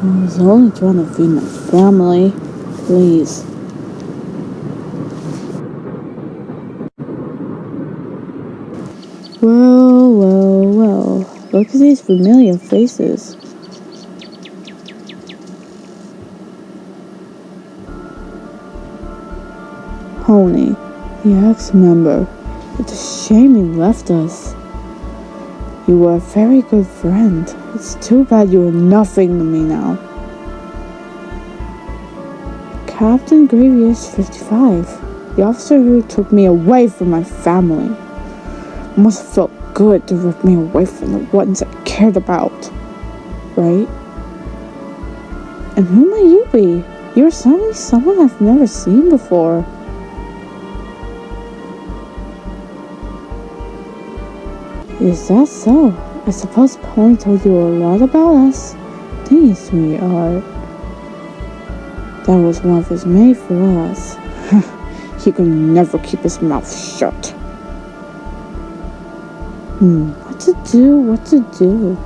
I was only trying to feed my family. Please. Well. Look at these familiar faces. Pony, the ex-member. It's a shame you left us. You were a very good friend. It's too bad you were nothing to me now. Captain Grievous 55. The officer who took me away from my family. It must have felt good to rip me away from the ones I cared about. Right? And who might you be? You're suddenly someone I've never seen before. Is that so? I suppose Pony told you a lot about us. Didn't you, sweetheart? That was one of his many flaws. He could never keep his mouth shut. What to do?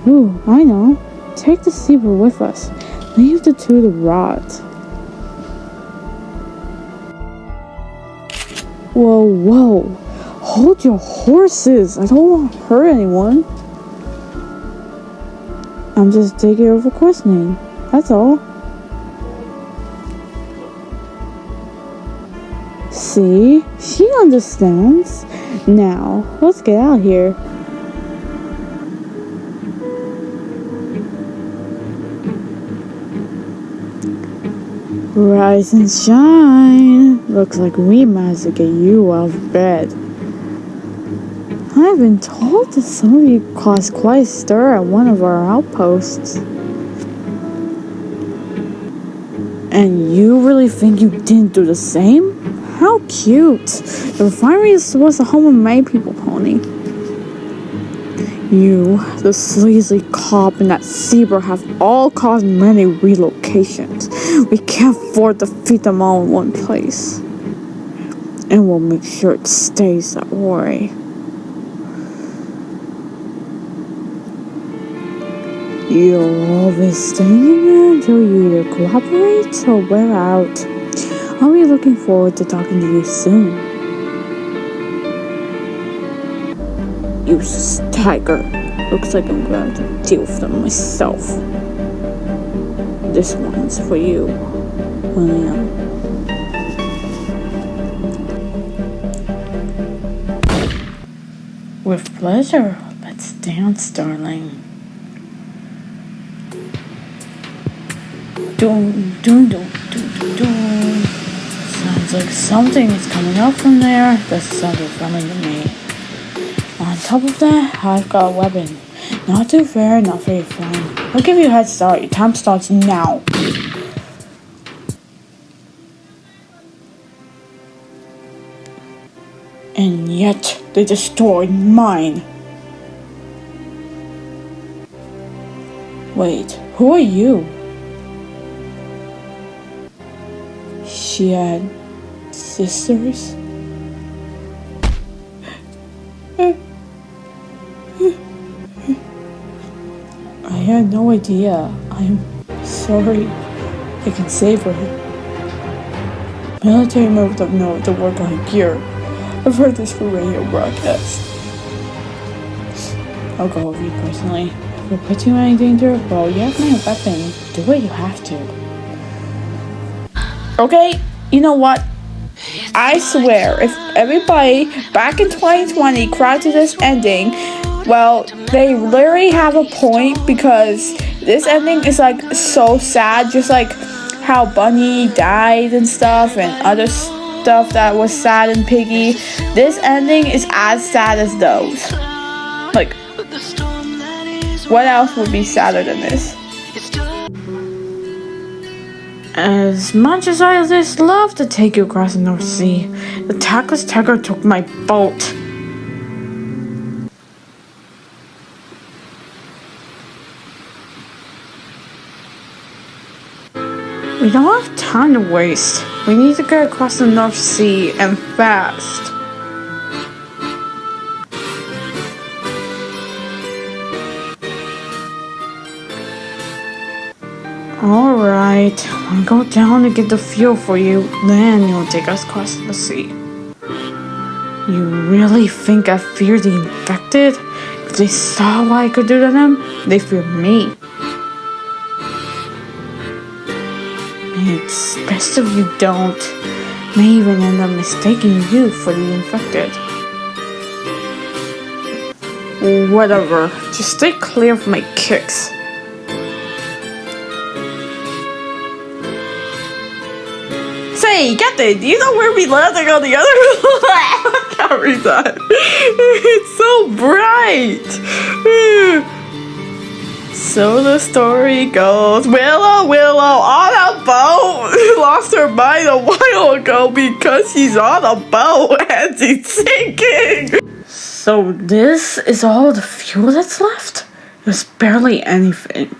Ooh, I know. Take the zebra with us. Leave the two to rot. Whoa. Hold your horses. I don't want to hurt anyone. I'm just taking over questioning. That's all. See? She understands. Now, let's get out of here. Rise and shine. Looks like we managed to get you out of bed. I've been told that some of you caused quite a stir at one of our outposts. And you really think you didn't do the same? How cute! The refinery is supposed to home many people, Pony. You, the sleazy cop, and that zebra have all caused many relocations. We can't afford to feed them all in one place. And we'll make sure it stays that way. You'll all be staying in there until you either cooperate or wear out. I'll be looking forward to talking to you soon. Useless tiger. Looks like I'm going to deal with them myself. This one's for you, William. With pleasure. Let's dance, darling. Doom. Sounds like something is coming up from there. That sounded friendly to me. On top of that, I've got a weapon. Not too fair, not very fun. I'll give you a head start. Your time starts now. And yet, they destroyed mine. Wait, who are you? She had sisters? I had no idea. I'm sorry. I can save her. Military moved up north to work on gear. I've heard this from radio broadcasts. I'll go with you personally. If it puts you in any danger, well, you have my weapon. Do what you have to. Okay, you know what? I swear, if everybody back in 2020 cried to this ending, well, they literally have a point, because this ending is like so sad, just like how Bunny died and stuff and other stuff that was sad and Piggy. This ending is as sad as those. Like, what else would be sadder than this? As much as I just love to take you across the North Sea, the tackless tiger took my boat. We don't have time to waste. We need to get across the North Sea, and fast. Alright, I'll go down to get the fuel for you, then you'll take us across the sea. You really think I fear the infected? If they saw what I could do to them, they fear me. It's best if you don't. May even end up mistaking you for the infected. Whatever, just stay clear of my kicks. Say, Captain, do you know where we landing on the other? I can't read that. It's so bright. So the story goes, Willow on a boat lost her mind a while ago because she's on a boat and she's sinking. So this is all the fuel that's left? There's barely anything.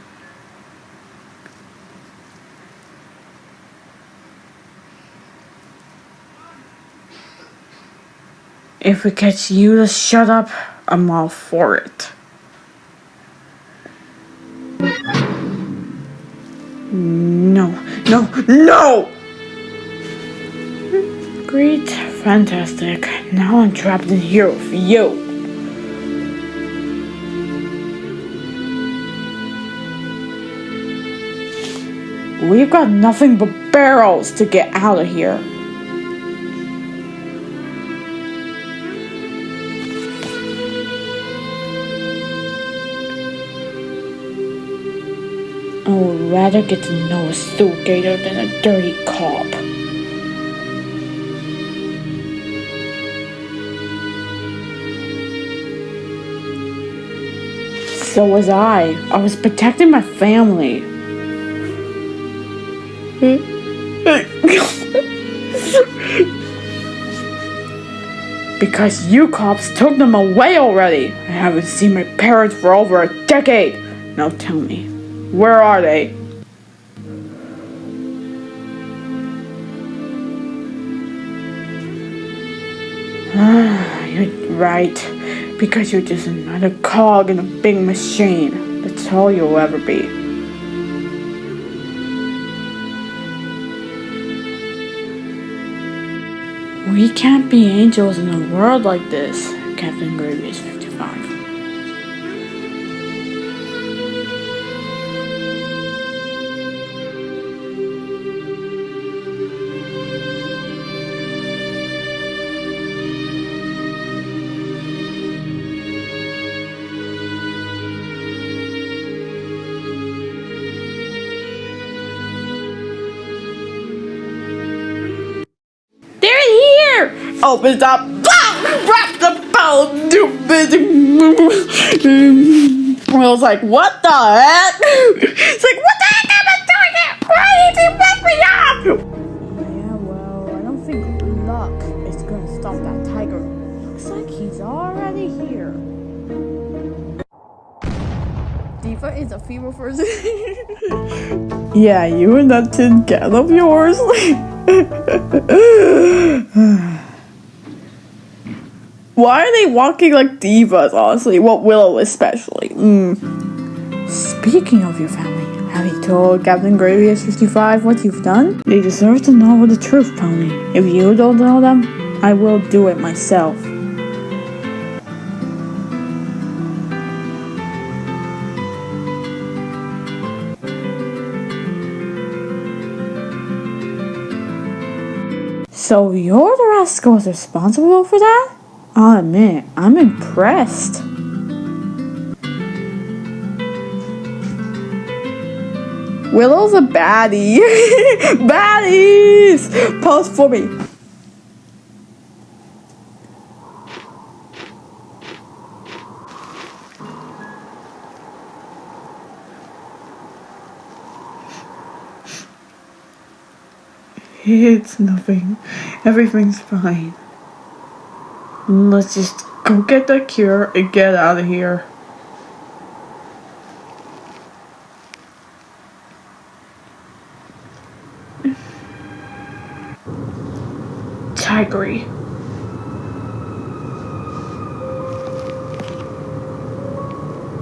If we catch you to shut up, I'm all for it. No! Great, fantastic. Now I'm trapped in here with you. We've got nothing but barrels to get out of here. I would rather get to know a stool gator than a dirty cop. So was I. I was protecting my family. Because you cops took them away already. I haven't seen my parents for over a decade. Now tell me, where are they? You're right. Because you're just another cog in a big machine. That's all you'll ever be. We can't be angels in a world like this, Captain Gravius 55. Opens up, wrap the bone. I was like, what the heck? It's like, what the heck am I doing here? Why did you mess me up? Yeah, well, I don't think luck is gonna stop that tiger. Looks like he's already here. Diva is a female person. Yeah, you and that tin can of yours. Why are they walking like divas, honestly? Well, Willow especially. Speaking of your family, have you told Captain Gravius 55 what you've done? They deserve to know the truth, Pony. If you don't tell them, I will do it myself. So you're the rascals responsible for that? I'll admit, I'm impressed. Willow's a baddie. Baddies! Pose for me. It's nothing. Everything's fine. Let's just go get the cure and get out of here. Tigery.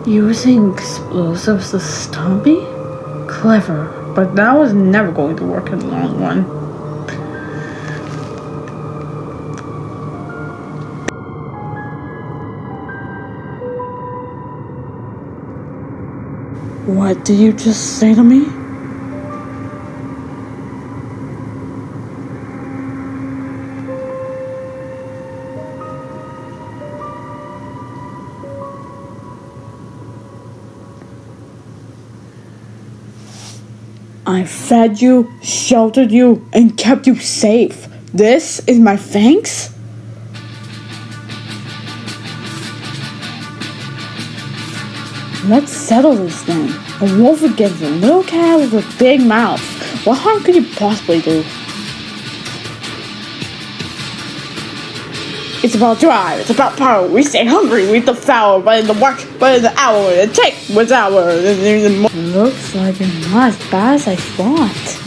Using explosives to stop me? Clever. but that was never going to work in the long run. What did you just say to me? I fed you, sheltered you, and kept you safe. This is my thanks? Let's settle this then. A wolf against a little cat with a big mouth. What harm could you possibly do? It's about drive, it's about power. We stay hungry, we eat the foul, but in the work, but in the hour, the take was ours. Looks like it's not as bad as I thought.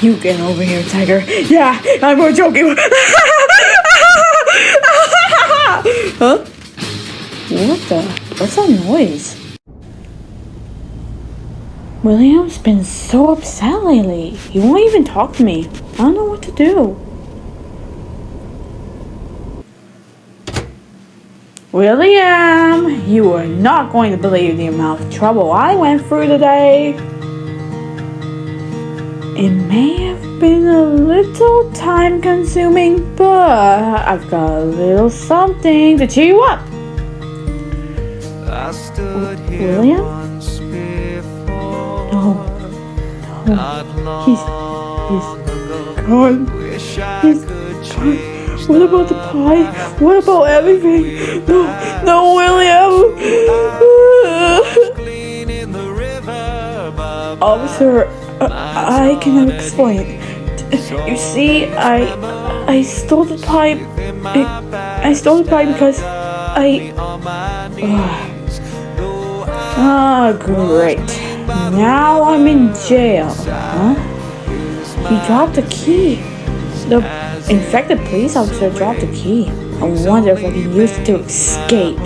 You get over here, Tiger. Yeah, I'm joking. Huh? What's that noise? William's been so upset lately. He won't even talk to me. I don't know what to do. William, you are not going to believe the amount of trouble I went through today. It may have been a little time consuming, but I've got a little something to cheer you up. William? No, he's gone. He's gone. What about the pie? What about everything? No, William. Officer, I can explain. You see, I stole the pie. I stole the pie because great. Now I'm in jail, huh? He dropped the key. The infected police officer dropped the key. I wonder if I can use it to escape.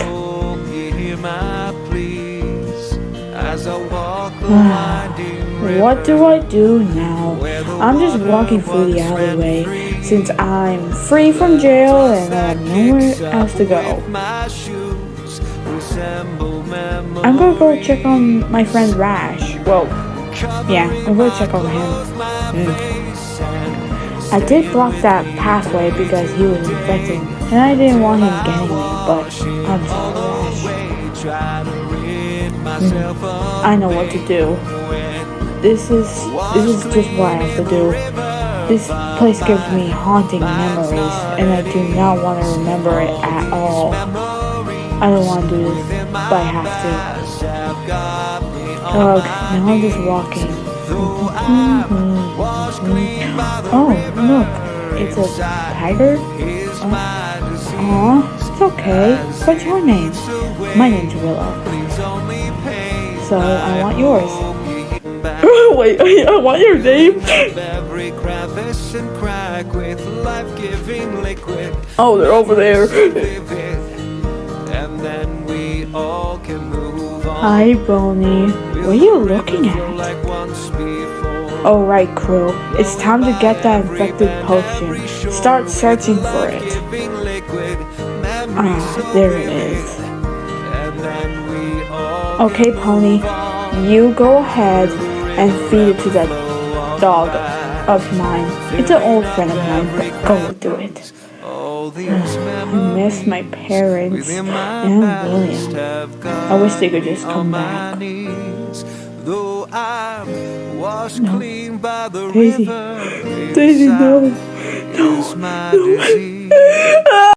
What do I do now? I'm just walking through the alleyway since I'm free from jail and I have nowhere else to go. I'm gonna go check on my friend Rash. Well, yeah, I'm gonna check on him. I did block that pathway because he was infected, and I didn't want him getting me, but I'm sorry, Rash. I know what to do. This is just what I have to do. This place gives me haunting memories, and I do not want to remember it at all. I don't want to do this, but I have to. Ugh, now I'm just walking. Oh, look, it's a tiger? It's okay. What's your name? My name's Willow. So, I want yours. Wait, I want your name? Oh, they're over there. Hi, Bonnie. What are you looking at? Oh, right, crew. It's time to get that infected potion. Start searching for it. There it is. Okay, Pony. You go ahead and feed it to that dog of mine. It's an old friend of mine, but go do it. I miss my parents and William. I wish they could just come back. No. Daisy, no.